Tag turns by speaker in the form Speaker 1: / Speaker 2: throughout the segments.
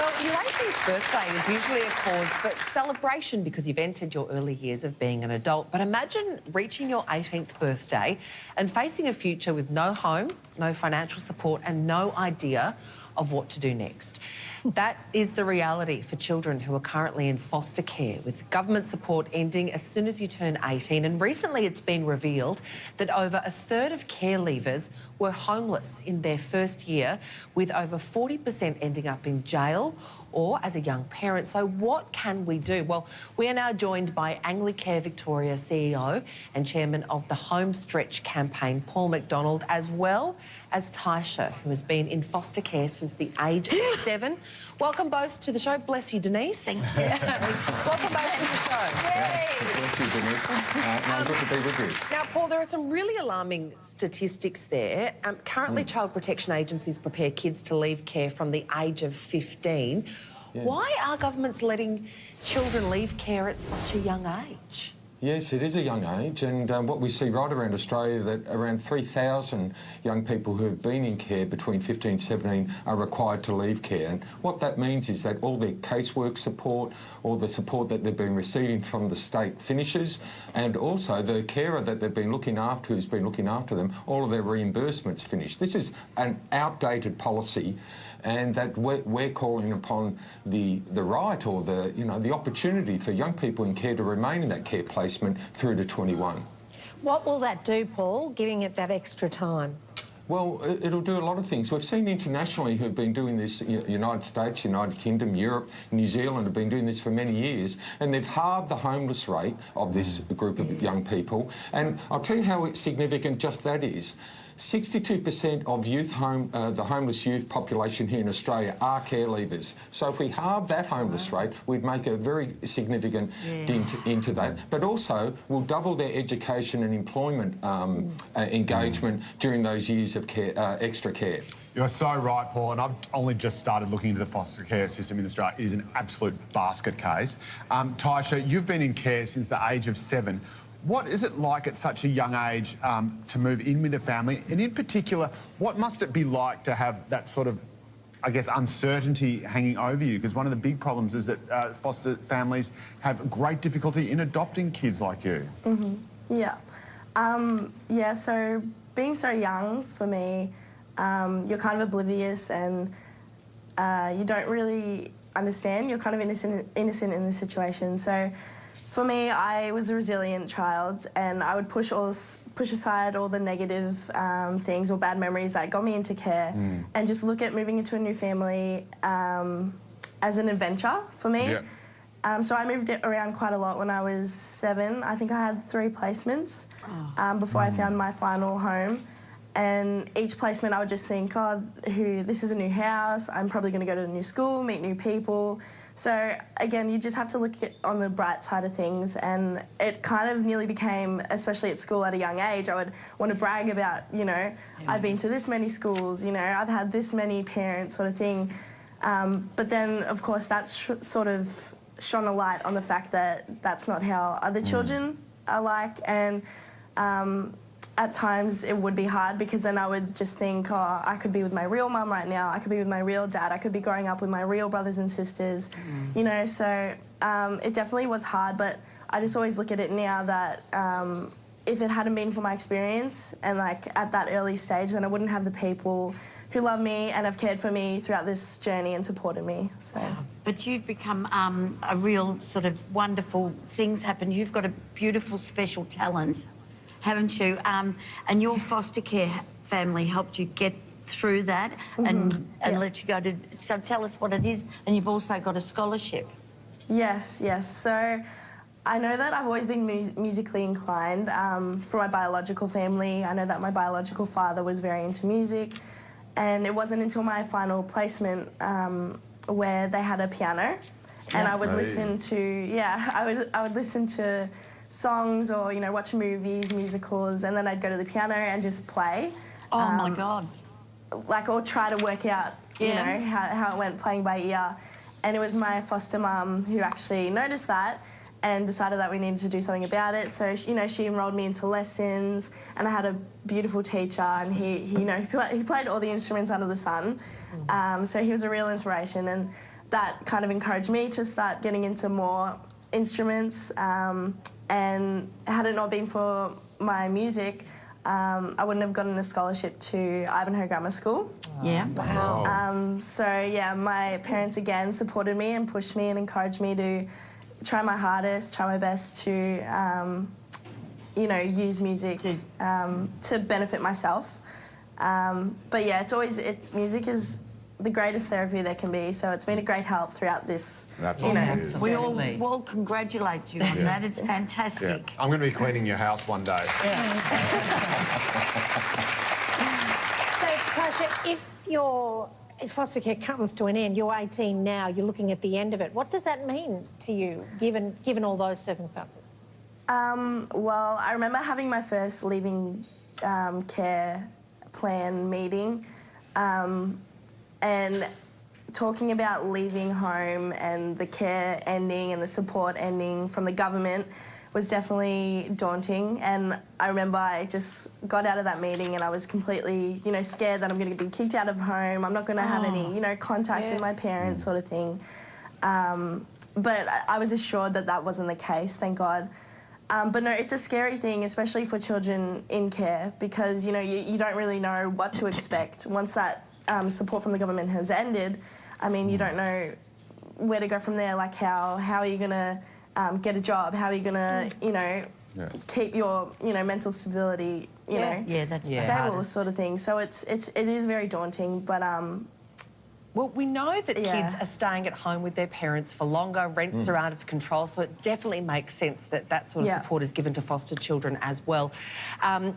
Speaker 1: Well, your 18th birthday is usually a cause for celebration because you've entered your early years of being an adult. But imagine reaching your 18th birthday and facing a future with no home, no financial support and no idea of what to do next. That is the reality for children who are currently in foster care, with government support ending as soon as you turn 18. And recently it's been revealed that over a third of care leavers were homeless in their first year, with over 40% ending up in jail or as a young parent. So what can we do? Well, we are now joined by Anglicare Victoria CEO and Chairman of the Home Stretch campaign, Paul McDonald, as well as Tysha, who has been in foster care since the age of 7. Welcome both to the show. Bless you, Denise.
Speaker 2: Thank you.
Speaker 1: Welcome both to the show.
Speaker 3: Yeah, bless you, Denise. Good to be with you.
Speaker 1: Now, Paul, there are some really alarming statistics there. Currently, child protection agencies prepare kids to leave care from the age of 15. Yeah. Why are governments letting children leave care at such a young age?
Speaker 3: Yes, it is a young age, and what we see right around Australia, that around 3,000 young people who have been in care between 15 and 17 are required to leave care. And what that means is that all their casework support, all the support that they've been receiving from the state finishes, and also the carer that they've been looking after, who's been looking after them, all of their reimbursements finish. This is an outdated policy, and that we're calling upon the right, or the opportunity for young people in care to remain in that care placement through to 21.
Speaker 2: What will that do, Paul, giving it that extra time?
Speaker 3: Well, it'll do a lot of things. We've seen internationally who've been doing this, United States, United Kingdom, Europe, New Zealand have been doing this for many years, and they've halved the homeless rate of this group of young people. And I'll tell you how significant just that is. 62% of the homeless youth population here in Australia are care leavers. So if we halve that homeless rate, we'd make a very significant dent into that. But also, we'll double their education and employment engagement during those years of care, extra care.
Speaker 4: You're so right, Paul, and I've only just started looking into the foster care system in Australia. It is an absolute basket case. Tysha, you've been in care since the age of 7. What is it like at such a young age to move in with a family? And in particular, what must it be like to have that sort of, I guess, uncertainty hanging over you? Because one of the big problems is that foster families have great difficulty in adopting kids like you.
Speaker 5: Mm-hmm. Yeah. Yeah, so being so young for me, you're kind of oblivious and you don't really understand. You're kind of innocent in the situation. So for me, I was a resilient child, and I would push aside all the negative things or bad memories that got me into care, and just look at moving into a new family as an adventure for me. Yeah. So I moved around quite a lot when I was 7. I think I had 3 placements before I found my final home. And each placement I would just think, oh, this is a new house, I'm probably going to go to a new school, meet new people. So again, you just have to look on the bright side of things, and it kind of nearly became, especially at school at a young age, I would want to brag about, I've been to this many schools, I've had this many parents, sort of thing. But then, of course, that sort of shone a light on the fact that that's not how other children are like, and at times it would be hard, because then I would just think, oh, I could be with my real mum right now, I could be with my real dad, I could be growing up with my real brothers and sisters, so it definitely was hard. But I just always look at it now that if it hadn't been for my experience and like at that early stage, then I wouldn't have the people who love me and have cared for me throughout this journey and supported me. So.
Speaker 2: But you've become a real sort of wonderful things happen. You've got a beautiful special talent, haven't you? And your foster care family helped you get through that and let you go to... So tell us what it is. And you've also got a scholarship.
Speaker 5: Yes. So I know that I've always been musically inclined for my biological family. I know that my biological father was very into music, and it wasn't until my final placement where they had a piano, and I would listen to... I would listen to songs or, watch movies, musicals, and then I'd go to the piano and just play.
Speaker 2: Oh, my God.
Speaker 5: Or try to work out, how it went, playing by ear. And it was my foster mum who actually noticed that and decided that we needed to do something about it. So, she enrolled me into lessons, and I had a beautiful teacher, and he played all the instruments under the sun. So he was a real inspiration. And that kind of encouraged me to start getting into more instruments. And had it not been for my music, I wouldn't have gotten a scholarship to Ivanhoe Grammar School.
Speaker 2: Yeah.
Speaker 1: Wow.
Speaker 5: So yeah, my parents again supported me and pushed me and encouraged me to try my hardest, try my best to, you know, use music to benefit myself. But yeah, music is the greatest therapy there can be. So it's been a great help throughout this.
Speaker 4: Absolutely.
Speaker 5: You know,
Speaker 4: it is.
Speaker 2: We
Speaker 1: Absolutely.
Speaker 2: all congratulate you on that. It's
Speaker 4: Yeah.
Speaker 2: fantastic.
Speaker 4: I'm going to be cleaning your house one day.
Speaker 6: So, Tysha, if your foster care comes to an end, you're 18 now, you're looking at the end of it. What does that mean to you, given all those circumstances?
Speaker 5: Well, I remember having my first leaving care plan meeting and talking about leaving home and the care ending and the support ending from the government was definitely daunting. And I remember I just got out of that meeting and I was completely, you know, scared that I'm going to be kicked out of home. I'm not going to have any, you know, contact with my parents, sort of thing. But I was assured that that wasn't the case, thank God. But no, it's a scary thing, especially for children in care, because, you know, you don't really know what to expect. Once that support from the government has ended, I mean, you don't know where to go from there. Like, how are you going to get a job? How are you going to, you know, keep your, you know, mental stability, you know,
Speaker 2: that's
Speaker 5: stable,
Speaker 2: hardest.
Speaker 5: sort of thing. So it is very daunting, but
Speaker 1: Well, we know that
Speaker 5: Yeah.
Speaker 1: kids are staying at home with their parents for longer, rents are out of control, so it definitely makes sense that that sort of
Speaker 5: Yeah.
Speaker 1: support is given to foster children as well.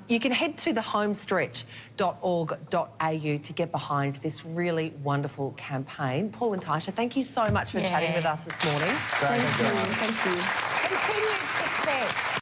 Speaker 1: You can head to thehomestretch.org.au to get behind this really wonderful campaign. Paul and Tysha, thank you so much for chatting with us this morning.
Speaker 5: thank you.
Speaker 6: Continued success.